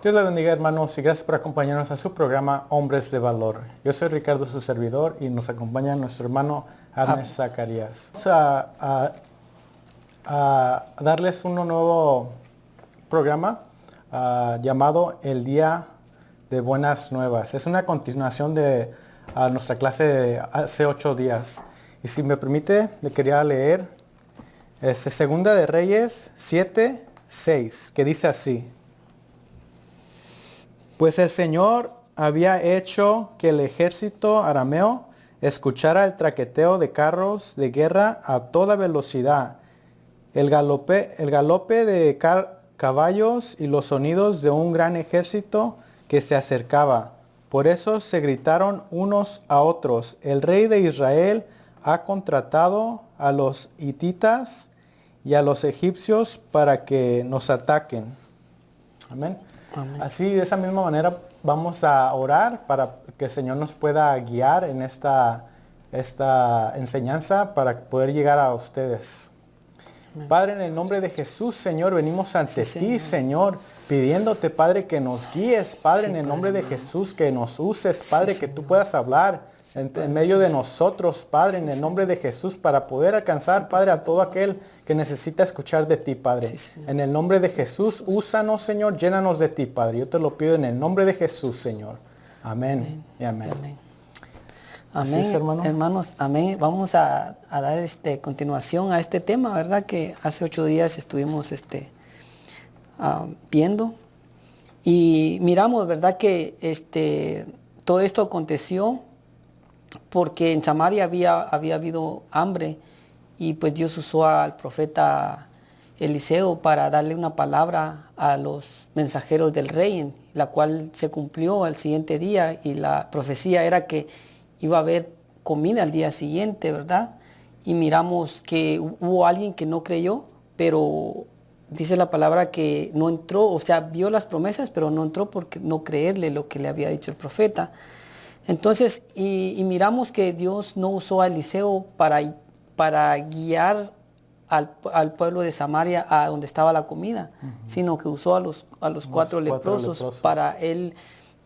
Dios le bendiga, hermanos, y gracias por acompañarnos a su programa Hombres de Valor. Yo soy Ricardo, su servidor, y nos acompaña nuestro hermano Abner Zacarías. Vamos a darles un nuevo programa llamado El Día de Buenas Nuevas. Es una continuación de nuestra clase de hace 8 días. Y si me permite, le quería leer Segunda de Reyes 7:6, que dice así: Pues el Señor había hecho que el ejército arameo escuchara el traqueteo de carros de guerra a toda velocidad, el galope de caballos y los sonidos de un gran ejército que se acercaba. Por eso se gritaron unos a otros: el rey de Israel ha contratado a los hititas y a los egipcios para que nos ataquen. Amén. Amén. Así, de esa misma manera, vamos a orar para que el Señor nos pueda guiar en esta enseñanza para poder llegar a ustedes. Amén. Padre, en el nombre de Jesús, Señor, venimos ante ti, Señor, pidiéndote, Padre, que nos guíes, Padre, en el nombre de Jesús, que nos uses, Padre, que tú puedas hablar en medio de nosotros, Padre, en el nombre de Jesús, para poder alcanzar, Padre, a todo aquel que necesita escuchar de ti, Padre. En el nombre de Jesús, úsanos, Señor, llénanos de ti, Padre. Yo te lo pido en el nombre de Jesús, Señor. Amén y amén. Amén, es, hermano. Hermanos, amén. Vamos a dar continuación a este tema, ¿verdad? Que hace 8 días estuvimos viendo y miramos, ¿verdad? Que todo esto aconteció porque en Samaria había habido hambre y pues Dios usó al profeta Eliseo para darle una palabra a los mensajeros del rey, la cual se cumplió al siguiente día, y la profecía era que iba a haber comida al día siguiente, ¿verdad? Y miramos que hubo alguien que no creyó, pero dice la palabra que no entró, o sea, vio las promesas, pero no entró porque no creerle lo que le había dicho el profeta. Entonces, y miramos que Dios no usó a Eliseo para guiar al pueblo de Samaria a donde estaba la comida, sino que usó a los cuatro leprosos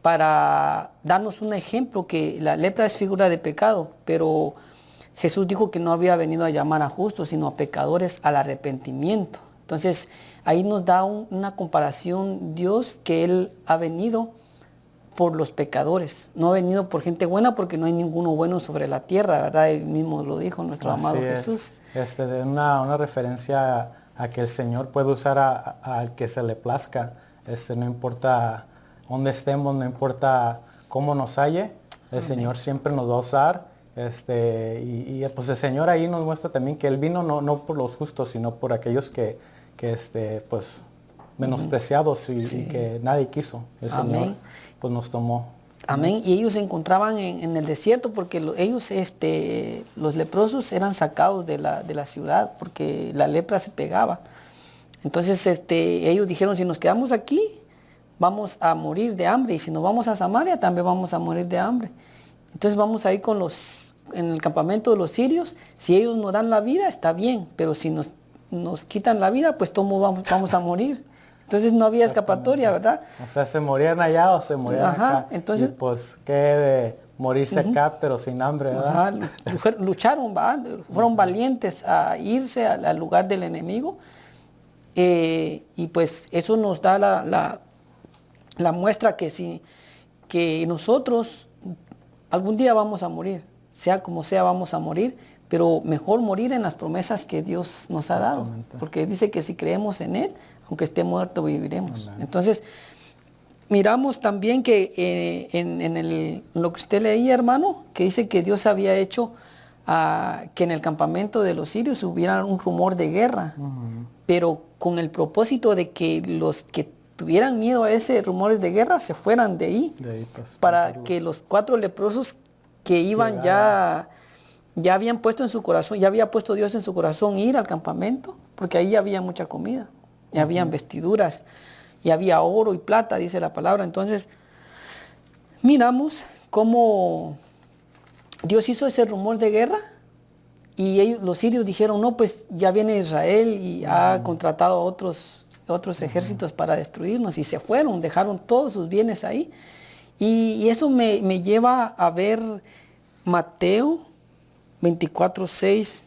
para darnos un ejemplo, que la lepra es figura de pecado, pero Jesús dijo que no había venido a llamar a justos, sino a pecadores al arrepentimiento. Entonces, ahí nos da una comparación Dios, que Él ha venido por los pecadores, no ha venido por gente buena, porque no hay ninguno bueno sobre la tierra, ¿verdad? Él mismo lo dijo, nuestro amado Jesús. Una referencia a que el Señor puede usar al que se le plazca. No importa dónde estemos, no importa cómo nos halle, el Señor siempre nos va a usar. Y pues el Señor ahí nos muestra también que Él vino no por los justos, sino por aquellos que pues menospreciados y que nadie quiso. El Señor pues nos tomó. Amén. Y ellos se encontraban en el desierto porque los leprosos eran sacados de la ciudad porque la lepra se pegaba. Entonces ellos dijeron: si nos quedamos aquí vamos a morir de hambre, y si nos vamos a Samaria también vamos a morir de hambre. Entonces vamos a ir en el campamento de los sirios. Si ellos nos dan la vida está bien, pero si nos quitan la vida, pues todos vamos a morir. Entonces no había escapatoria, ¿verdad? O sea, se morían allá o se morían acá. Entonces, y pues qué de morirse acá, pero sin hambre, ¿verdad? Lucharon, ¿verdad? Fueron valientes a irse al lugar del enemigo. Y pues eso nos da la muestra que nosotros algún día vamos a morir, sea como sea vamos a morir, pero mejor morir en las promesas que Dios nos ha dado, porque dice que si creemos en Él, aunque esté muerto, viviremos. Amén. Entonces, miramos también que en lo que usted leía, hermano, que dice que Dios había hecho que en el campamento de los sirios hubiera un rumor de guerra, pero con el propósito de que los que tuvieran miedo a ese rumor de guerra se fueran de ahí pues, para que los 4 leprosos que iban ya habían puesto en su corazón, ya había puesto Dios en su corazón ir al campamento, porque ahí había mucha comida, y habían vestiduras, y había oro y plata, dice la palabra. Entonces, miramos cómo Dios hizo ese rumor de guerra, y los sirios dijeron: no, pues ya viene Israel y ha contratado a otros otros ejércitos para destruirnos y se fueron, dejaron todos sus bienes ahí. Y eso me lleva a ver Mateo 24, 6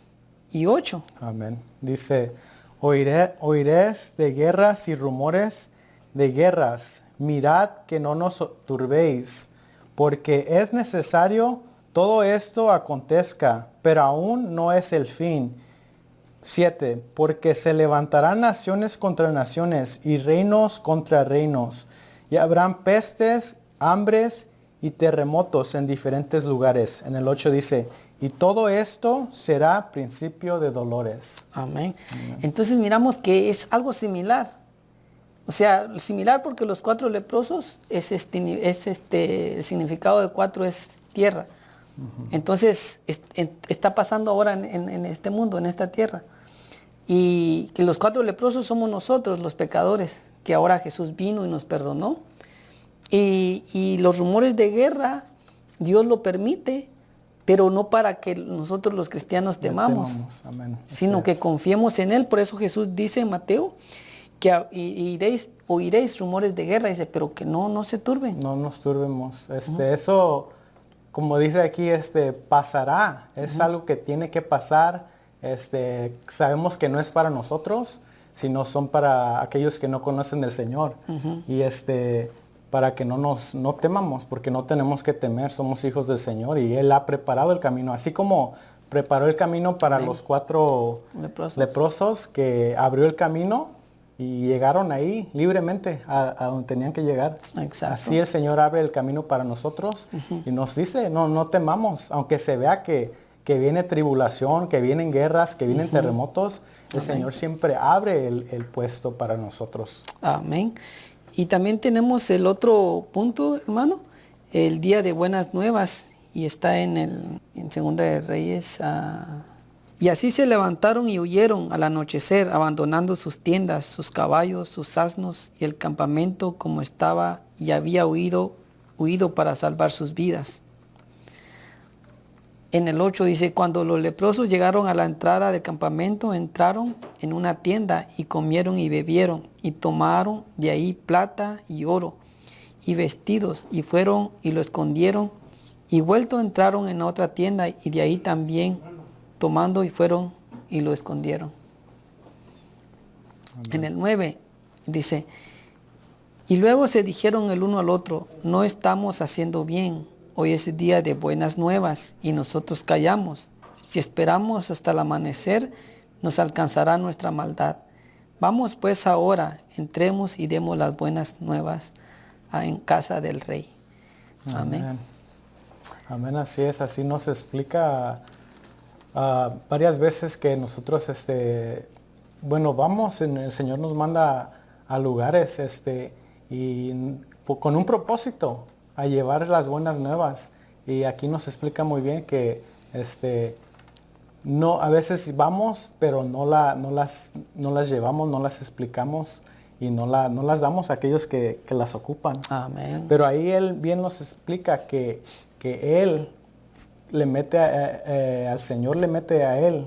y 8. Amén. Dice, oiréis de guerras y rumores de guerras. Mirad que no nos turbéis, porque es necesario todo esto acontezca, pero aún no es el fin. 7. Porque se levantarán naciones contra naciones y reinos contra reinos, y habrán pestes, hambres y terremotos en diferentes lugares. En el 8 dice, y todo esto será principio de dolores. Amén. Entonces miramos que es algo similar. O sea, similar porque los 4 leprosos el significado de 4 es tierra. Entonces, está pasando ahora en este mundo, en esta tierra. Y que los 4 leprosos somos nosotros, los pecadores, que ahora Jesús vino y nos perdonó. Y los rumores de guerra, Dios lo permite, pero no para que nosotros los cristianos temamos, Amén. sino que confiemos en Él. Por eso Jesús dice en Mateo, que oiréis rumores de guerra, dice, pero que no se turben. No nos turbemos. Eso, como dice aquí, pasará. Es algo que tiene que pasar. Sabemos que no es para nosotros, sino son para aquellos que no conocen del Señor. Y para que no temamos, porque no tenemos que temer, somos hijos del Señor y Él ha preparado el camino, así como preparó el camino para los 4 leprosos, que abrió el camino y llegaron ahí libremente a donde tenían que llegar. Exacto. Así el Señor abre el camino para nosotros y nos dice, no temamos, aunque se vea que viene tribulación, que vienen guerras, que vienen terremotos, el Señor siempre abre el puesto para nosotros. Amén. Y también tenemos el otro punto, hermano, el día de buenas nuevas, y está en Segunda de Reyes. Y así se levantaron y huyeron al anochecer, abandonando sus tiendas, sus caballos, sus asnos y el campamento como estaba, y había huido para salvar sus vidas. En el 8 dice, cuando los leprosos llegaron a la entrada del campamento, entraron en una tienda y comieron y bebieron y tomaron de ahí plata y oro y vestidos y fueron y lo escondieron y vuelto entraron en otra tienda y de ahí también tomando y fueron y lo escondieron. Amén. En el 9 dice, y luego se dijeron el uno al otro, no estamos haciendo bien. Hoy es el día de buenas nuevas y nosotros callamos. Si esperamos hasta el amanecer, nos alcanzará nuestra maldad. Vamos pues ahora, entremos y demos las buenas nuevas en casa del Rey. Amén. Amén, así es. Así nos explica varias veces que nosotros, vamos, el Señor nos manda a lugares, y con un propósito, a llevar las buenas nuevas. Y aquí nos explica muy bien que no, a veces vamos, pero no las llevamos, no las explicamos y no las damos a aquellos que las ocupan. Amén. Pero ahí Él bien nos explica que Él le mete al Señor le mete a Él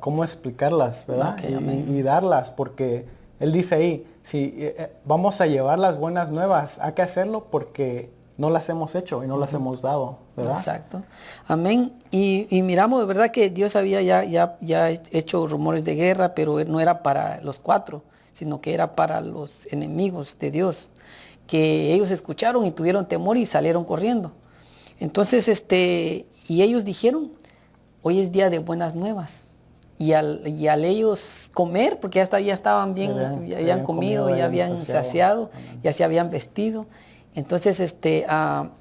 cómo explicarlas, ¿verdad? Okay, y darlas, porque Él dice ahí, si vamos a llevar las buenas nuevas, hay que hacerlo porque no las hemos hecho y no las hemos dado, ¿verdad? Exacto. Amén. Y miramos de verdad que Dios había ya hecho rumores de guerra, pero no era para los 4, sino que era para los enemigos de Dios, que ellos escucharon y tuvieron temor y salieron corriendo. Entonces, y ellos dijeron, hoy es día de buenas nuevas. Y al ellos comer, porque ya estaban bien, ya habían comido, ya habían saciado, ya se habían vestido. Entonces,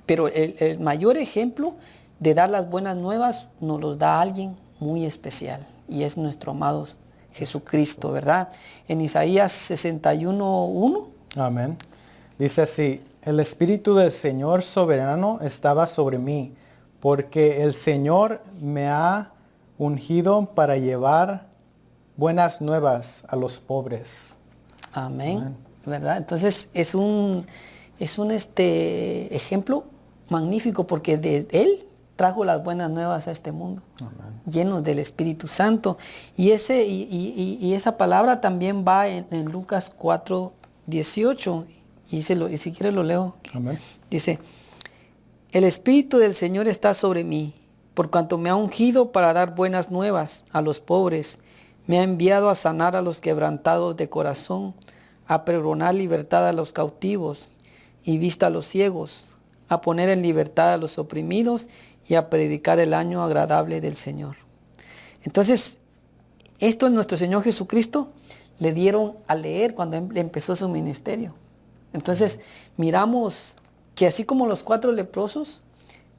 pero el mayor ejemplo de dar las buenas nuevas nos los da alguien muy especial, y es nuestro amado Jesucristo, ¿verdad? En Isaías 61:1. Amén. Dice así, el Espíritu del Señor soberano estaba sobre mí, porque el Señor me ha ungido para llevar buenas nuevas a los pobres. Amén. Amén. ¿Verdad? Entonces es un ejemplo magnífico, porque de Él trajo las buenas nuevas a este mundo, Amén. llenos del Espíritu Santo. Y esa palabra también va en Lucas 4:18. Y si quieres lo leo. Amén. Dice, el Espíritu del Señor está sobre mí, por cuanto me ha ungido para dar buenas nuevas a los pobres. Me ha enviado a sanar a los quebrantados de corazón, a pregonar libertad a los cautivos y vista a los ciegos, a poner en libertad a los oprimidos y a predicar el año agradable del Señor. Entonces, esto nuestro Señor Jesucristo le dieron a leer cuando empezó su ministerio. Entonces, miramos que así como los 4 leprosos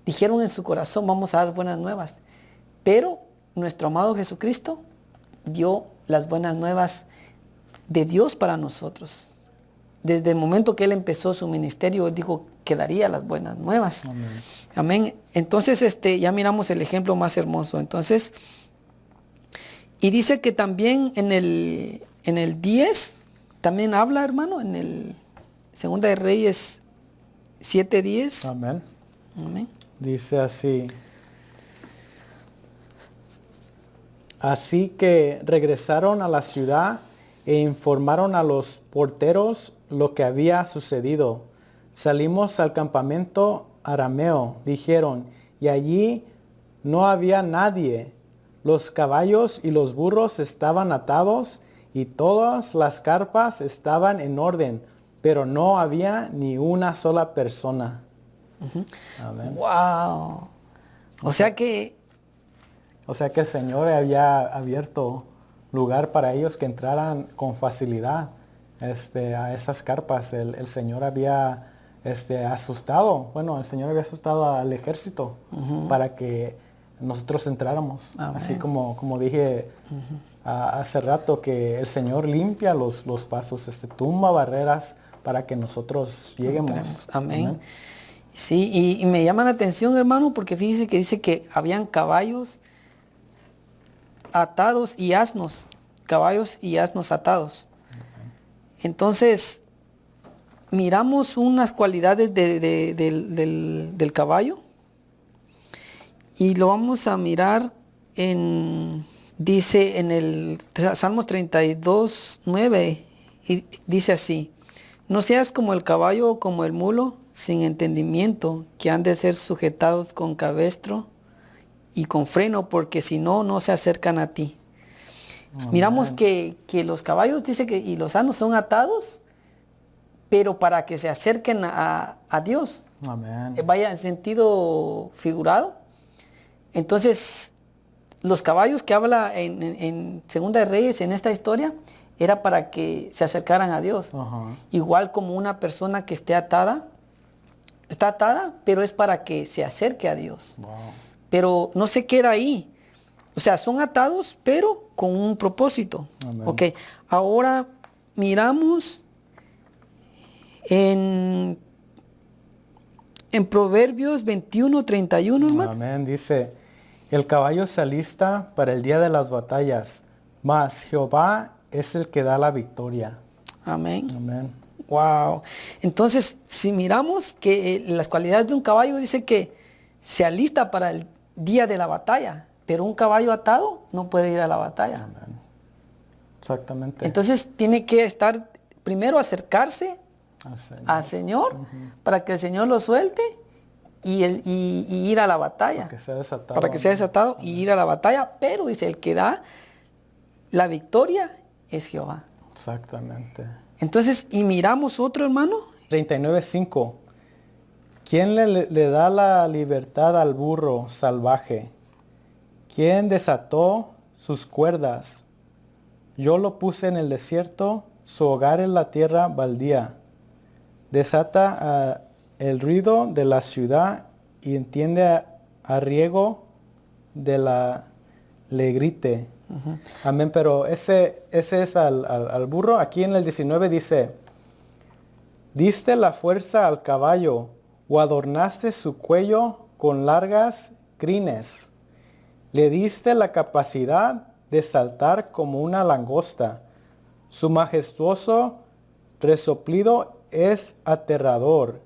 dijeron en su corazón, vamos a dar buenas nuevas. Pero nuestro amado Jesucristo dio las buenas nuevas de Dios para nosotros. Desde el momento que Él empezó su ministerio, Él dijo que daría las buenas nuevas. Amén. Amén. Entonces, ya miramos el ejemplo más hermoso. Entonces, y dice que también en el 10, también habla, hermano, en el Segunda de Reyes 7:10. Amén. Amén. Dice así. Así que regresaron a la ciudad e informaron a los porteros lo que había sucedido. Salimos al campamento arameo, dijeron, y allí no había nadie. Los caballos y los burros estaban atados y todas las carpas estaban en orden, pero no había ni una sola persona. Amén. Wow. O sea que el Señor había abierto lugar para ellos que entraran con facilidad a esas carpas. El Señor había asustado, el Señor había asustado al ejército para que nosotros entráramos. Amén. Así como dije hace rato, que el Señor limpia los pasos, tumba barreras para que nosotros lleguemos. entremos. Amén. Sí, y me llama la atención, hermano, porque fíjese que dice que habían caballos atados y asnos, caballos y asnos atados. Entonces, miramos unas cualidades del caballo y lo vamos a mirar dice en el Salmos 32:9, y dice así, no seas como el caballo o como el mulo, sin entendimiento, que han de ser sujetados con cabestro y con freno, porque si no, no se acercan a ti. Amén. Miramos que los caballos, dice que y los asnos son atados, pero para que se acerquen a Dios. Amén. Vaya en sentido figurado. Entonces, los caballos que habla en Segunda de Reyes, en esta historia, era para que se acercaran a Dios. Ajá. Igual como una persona que está atada, pero es para que se acerque a Dios. Wow. Pero no se queda ahí. O sea, son atados, pero con un propósito. Amén. Ok, ahora miramos en Proverbios 21:31, hermano. Amén. Dice, el caballo se alista para el día de las batallas, mas Jehová es el que da la victoria. Amén. Amén. Wow. Entonces, si miramos que las cualidades de un caballo, dice que se alista para el día de la batalla, pero un caballo atado no puede ir a la batalla. Amén. Exactamente. Entonces tiene que estar, primero acercarse Al Señor. al Señor para que el Señor lo suelte y ir a la batalla. Para que sea desatado. Para que sea desatado y ir a la batalla, pero dice, el que da la victoria es Jehová. Exactamente. Entonces, y miramos otro, hermano. 39:5. ¿Quién le da la libertad al burro salvaje? ¿Quién desató sus cuerdas? Yo lo puse en el desierto, su hogar en la tierra baldía. Desata el ruido de la ciudad y entiende a riego de la legrite. Amén, pero ese es al burro. Aquí en el 19 dice, diste la fuerza al caballo o adornaste su cuello con largas crines. Le diste la capacidad de saltar como una langosta. Su majestuoso resoplido es aterrador.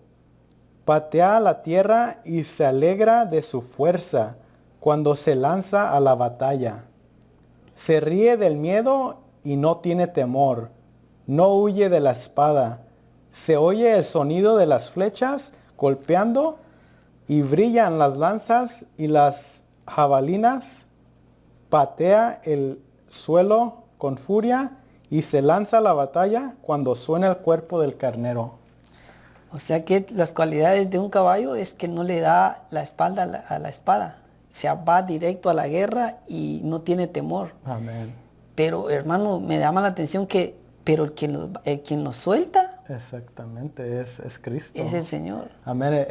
Patea la tierra y se alegra de su fuerza cuando se lanza a la batalla. Se ríe del miedo y no tiene temor. No huye de la espada. Se oye el sonido de las flechas golpeando y brillan las lanzas y las jabalinas. Patea el suelo con furia y se lanza a la batalla cuando suena el cuerpo del carnero. O sea que las cualidades de un caballo es que no le da la espalda a la espada. O sea, va directo a la guerra y no tiene temor. Amén. Pero hermano, me llama la atención que, pero el quien lo suelta Exactamente, es Cristo. es el Señor. Amén.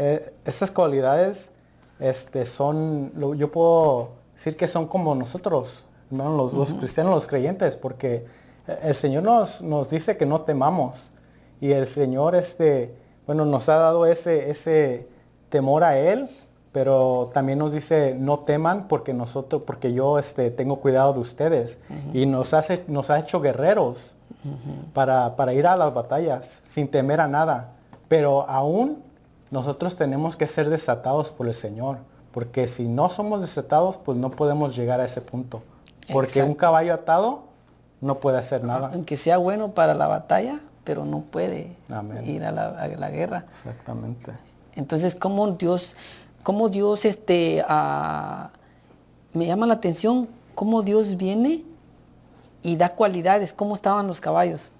Esas cualidades yo puedo decir que son como nosotros, hermano, los cristianos, los creyentes, porque el Señor nos dice que no temamos. Y el Señor nos ha dado ese temor a Él, pero también nos dice no teman porque yo tengo cuidado de ustedes. Y nos ha hecho guerreros para ir a las batallas sin temer a nada. Pero aún nosotros tenemos que ser desatados por el Señor, porque si no somos desatados, pues no podemos llegar a ese punto. Porque Exacto. un caballo atado no puede hacer nada. Aunque sea bueno para la batalla, pero no puede Amén. ir a la guerra. Exactamente. Entonces, ¿cómo Dios me llama la atención cómo Dios viene y da cualidades, cómo estaban los caballos?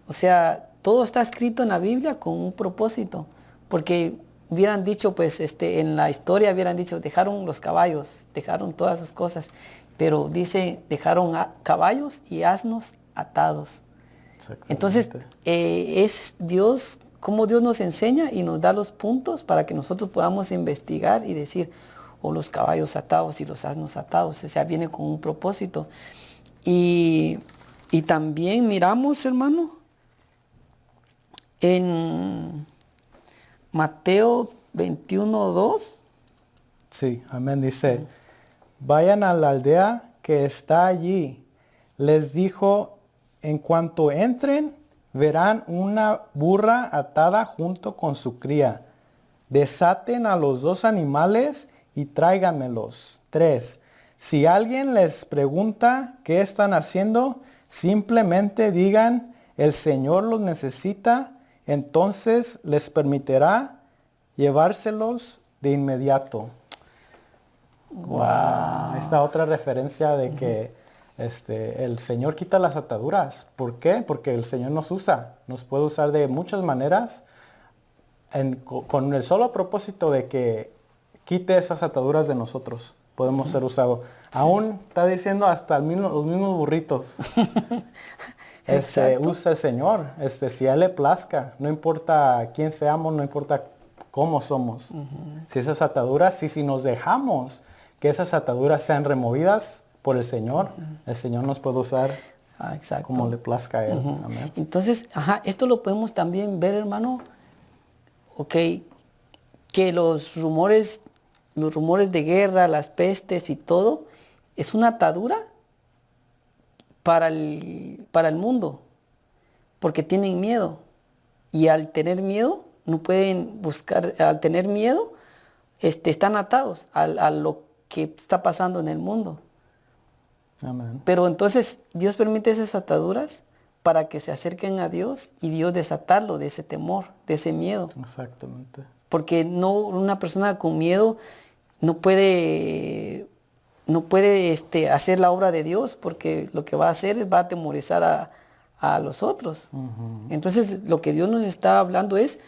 O sea, todo está escrito en la Biblia con un propósito, porque hubieran dicho, pues, en la historia hubieran dicho, dejaron los caballos, dejaron todas sus cosas, pero dice, dejaron caballos y asnos atados. Entonces, es Dios, cómo Dios nos enseña y nos da los puntos para que nosotros podamos investigar y decir, los caballos atados y los asnos atados, o sea, viene con un propósito. Y también miramos, hermano, en Mateo 21:2. Sí, amén. Dice, vayan a la aldea que está allí. Les dijo, en cuanto entren, verán una burra atada junto con su cría. Desaten a los 2 animales y tráiganmelos. 3. Si alguien les pregunta qué están haciendo, simplemente digan, el Señor los necesita, entonces les permitirá llevárselos de inmediato. Wow. Esta otra referencia de que el Señor quita las ataduras. ¿Por qué? Porque el Señor nos puede usar de muchas maneras con el solo propósito de que quite esas ataduras de nosotros. Podemos ser usados. Sí. Aún está diciendo hasta los mismos burritos. Usa el Señor, si a Él le plazca, no importa quién seamos, no importa cómo somos. Si esas ataduras, si nos dejamos que esas ataduras sean removidas por el Señor, el Señor nos puede usar como le plazca a Él. Amén. Entonces, esto lo podemos también ver, hermano, que los rumores de guerra, las pestes y todo, es una atadura para el mundo, porque tienen miedo. Y al tener miedo, no pueden buscar, al tener miedo, están atados a lo que está pasando en el mundo. Amén. Pero entonces Dios permite esas ataduras para que se acerquen a Dios y Dios desatarlo de ese temor, de ese miedo. Exactamente. Porque una persona con miedo no puede hacer la obra de Dios, porque lo que va a hacer es va a atemorizar a los otros. Entonces lo que Dios nos está hablando es,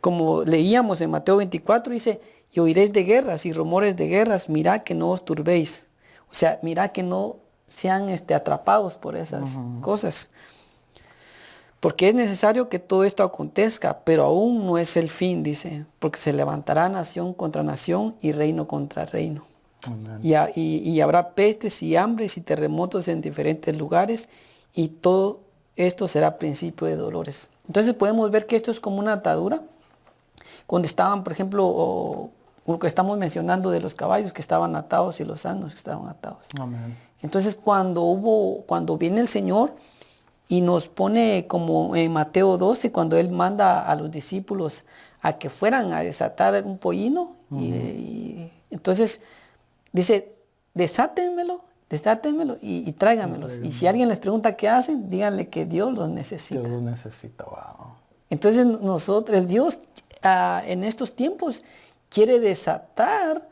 como leíamos en Mateo 24, dice, y oiréis de guerras y rumores de guerras, mirad que no os turbéis. O sea, mirad que no sean atrapados por esas cosas. Porque es necesario que todo esto acontezca, pero aún no es el fin, dice, porque se levantará nación contra nación y reino contra reino. Y habrá pestes y hambres y terremotos en diferentes lugares, y todo esto será principio de dolores. Entonces podemos ver que esto es como una atadura, cuando estaban, por ejemplo, lo que estamos mencionando de los caballos que estaban atados y los asnos que estaban atados. Amén. Entonces cuando viene el Señor y nos pone como en Mateo 12, cuando Él manda a los discípulos a que fueran a desatar un pollino. Y entonces dice, desátenmelo y tráiganmelos. Y si alguien les pregunta qué hacen, díganle que Dios los necesita. Dios lo necesita, wow. Entonces nosotros, el Dios en estos tiempos quiere desatar,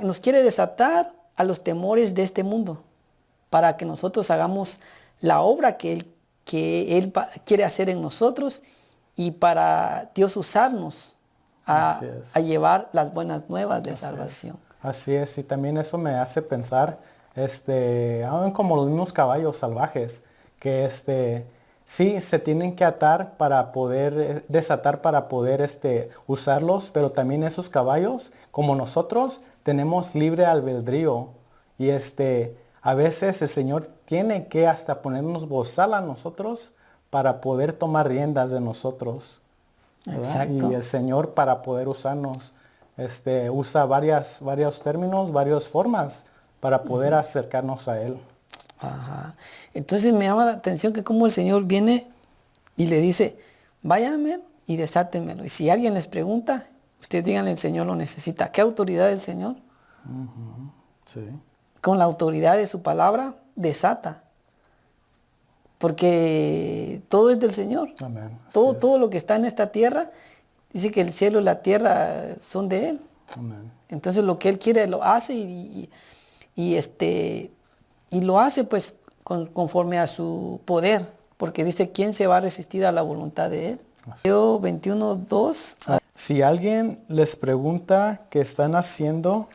nos quiere desatar a los temores de este mundo para que nosotros hagamos la obra que Él quiere hacer en nosotros y para Dios usarnos a llevar las buenas nuevas de salvación. Así es, y también eso me hace pensar, aún como los mismos caballos salvajes, que sí se tienen que atar para poder, desatar para poder usarlos, pero también esos caballos, como nosotros, tenemos libre albedrío. Y a veces el Señor tiene que hasta ponernos bozal a nosotros para poder tomar riendas de nosotros. ¿Verdad? Exacto. Y el Señor para poder usarnos, usa varios términos, varias formas para poder acercarnos a Él. Ajá. Entonces me llama la atención que como el Señor viene y le dice, váyanme y desátenmelo. Y si alguien les pregunta, ustedes díganle, el Señor lo necesita. ¿Qué autoridad del Señor? Sí. Con la autoridad de su palabra, desata. Porque todo es del Señor. Amén. Todo lo que está en esta tierra, dice que el cielo y la tierra son de Él. Amén. Entonces lo que Él quiere lo hace y lo hace pues conforme a su poder. Porque dice, ¿quién se va a resistir a la voluntad de Él? Mateo 21:2. Si alguien les pregunta qué están haciendo,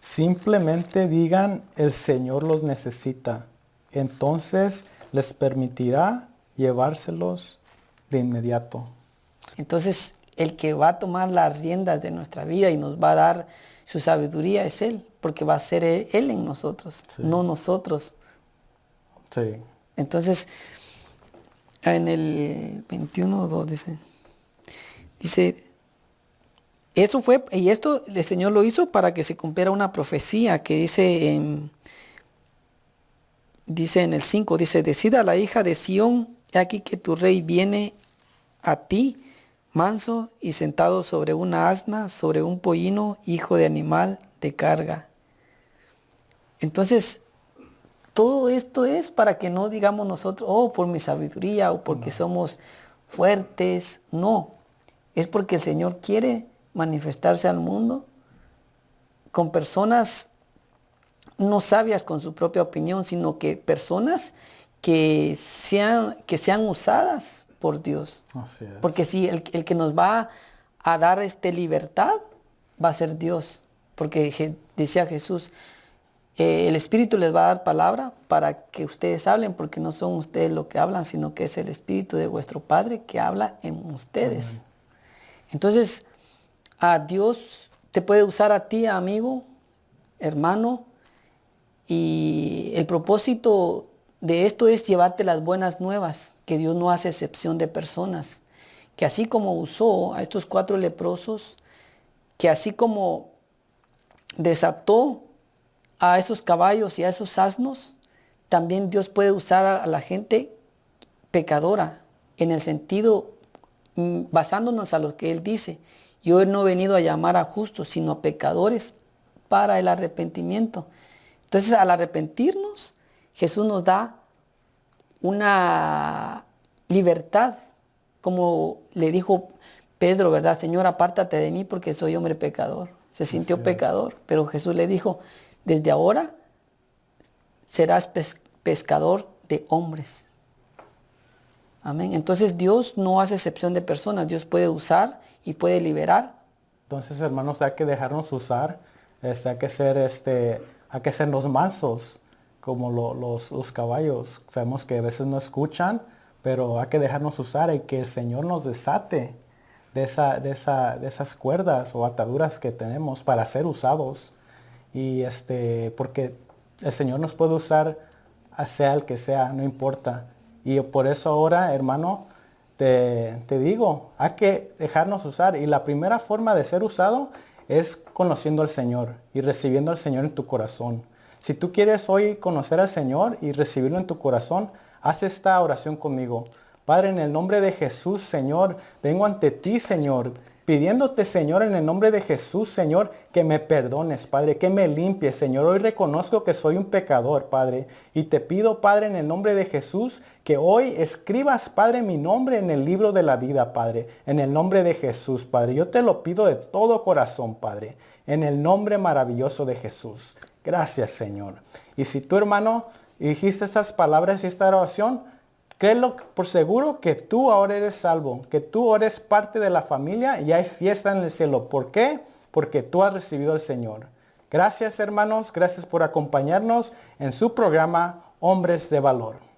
simplemente digan, el Señor los necesita. Entonces les permitirá llevárselos de inmediato. Entonces, el que va a tomar las riendas de nuestra vida y nos va a dar su sabiduría es Él, porque va a ser Él en nosotros, no nosotros. Sí. Entonces, en el 21:2 dice, eso fue, y esto el Señor lo hizo para que se cumpliera una profecía que dice en el 5, dice, decida la hija de Sión, he aquí que tu rey viene a ti, manso y sentado sobre una asna, sobre un pollino, hijo de animal de carga. Entonces, todo esto es para que no digamos nosotros, oh, por mi sabiduría o porque somos fuertes. No, es porque el Señor quiere manifestarse al mundo con personas no sabias con su propia opinión, sino que personas que sean usadas por Dios. Así es. Porque si el que nos va a dar libertad va a ser Dios. Porque decía Jesús, el Espíritu les va a dar palabra para que ustedes hablen, porque no son ustedes los que hablan, sino que es el Espíritu de vuestro Padre que habla en ustedes. Amén. Entonces, a Dios te puede usar a ti, amigo, hermano, y el propósito de esto es llevarte las buenas nuevas, que Dios no hace excepción de personas, que así como usó a estos 4 leprosos, que así como desató a esos caballos y a esos asnos, también Dios puede usar a la gente pecadora, en el sentido, basándonos a lo que Él dice, yo no he venido a llamar a justos, sino a pecadores para el arrepentimiento. Entonces, al arrepentirnos, Jesús nos da una libertad, como le dijo Pedro, ¿verdad? Señor, apártate de mí porque soy hombre pecador. Se sintió pecador, pero Jesús le dijo, desde ahora serás pescador de hombres. Amén. Entonces Dios no hace excepción de personas. Dios puede usar y puede liberar. Entonces, hermanos, hay que dejarnos usar, hay que sernos mansos como los caballos. Sabemos que a veces no escuchan, pero hay que dejarnos usar y que el Señor nos desate de esas cuerdas o ataduras que tenemos para ser usados. Y porque el Señor nos puede usar, sea el que sea, no importa. Y por eso ahora, hermano, te digo, hay que dejarnos usar. Y la primera forma de ser usado es conociendo al Señor y recibiendo al Señor en tu corazón. Si tú quieres hoy conocer al Señor y recibirlo en tu corazón, haz esta oración conmigo. Padre, en el nombre de Jesús, Señor, vengo ante ti, Señor. pidiéndote, Señor, en el nombre de Jesús, Señor, que me perdones, Padre, que me limpies, Señor. Hoy reconozco que soy un pecador, Padre, y te pido, Padre, en el nombre de Jesús, que hoy escribas, Padre, mi nombre en el libro de la vida, Padre, en el nombre de Jesús, Padre. Yo te lo pido de todo corazón, Padre, en el nombre maravilloso de Jesús. Gracias, Señor. Y si tú, hermano, dijiste estas palabras y esta oración, créelo por seguro que tú ahora eres salvo, que tú ahora eres parte de la familia y hay fiesta en el cielo. ¿Por qué? Porque tú has recibido al Señor. Gracias, hermanos. Gracias por acompañarnos en su programa Hombres de Valor.